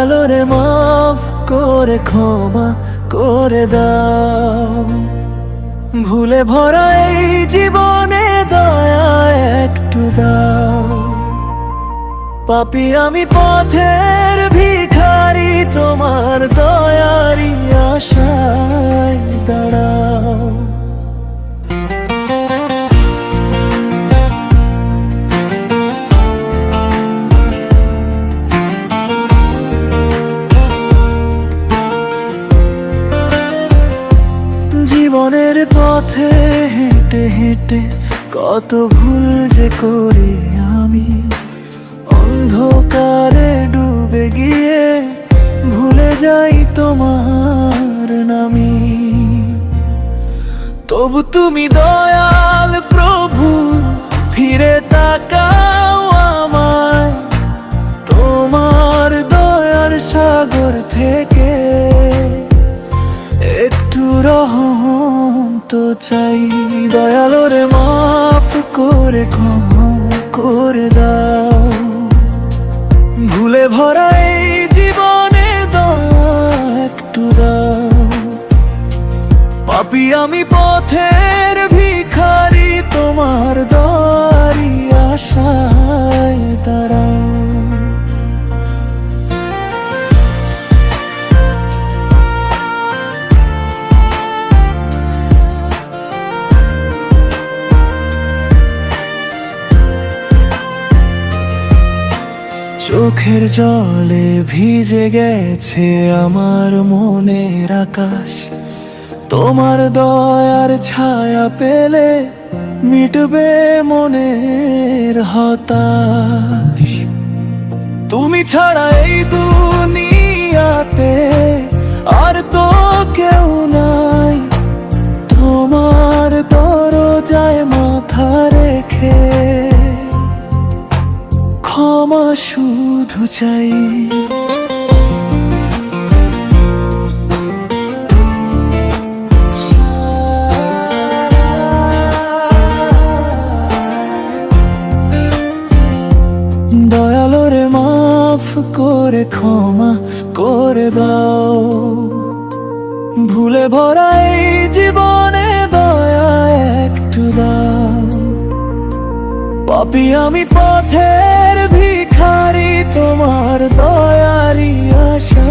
দয়ালো রে মাফ করে ক্ষমা করে দাও। ভুলে ভরা এই জীবনে দয়া একটু দাও। পাপী আমি পথের ভিখারি, তোমার দয়ারি আশায় দাঁড়াও। জীবনের পথে হেঁটে হেঁটে কত ভুল যে করি আমি, অন্ধকারে ডুবে গিয়ে ভুলে যাই তোমার নামি। তবু তুমি দয়াল প্রভু, ফিরে তাকাও আমায়, তোমার দয়ার সাগর থেকে একটু রহম তো চাই। দয়ালো রে মাফ করে ক্ষমা করে দাও। ভুলে ভরা এই জীবনে দয়া একটু দাও। পাপী আমি পথের ভিখারি, তোমার দয়ারি আশায় দাঁড়াও। চোখের জলে ভিজে গেছে আমার মনের আকাশ, তোমার দয়ার ছায়া পেলে মিটবে মনের হতাশ। তুমি ছাড়া এই দুনিয়াতে আর তো কেউ নাই, তোমার দরজায় মাথা রেখে ক্ষমা শুধু চাই। দয়ালো রে মাফ করে ক্ষমা করে দাও। ভুলে ভরা এই জীবনে দয়া একটু দাও। পাপী আমি পথের ভিখারি, তোমার দয়ারি আশা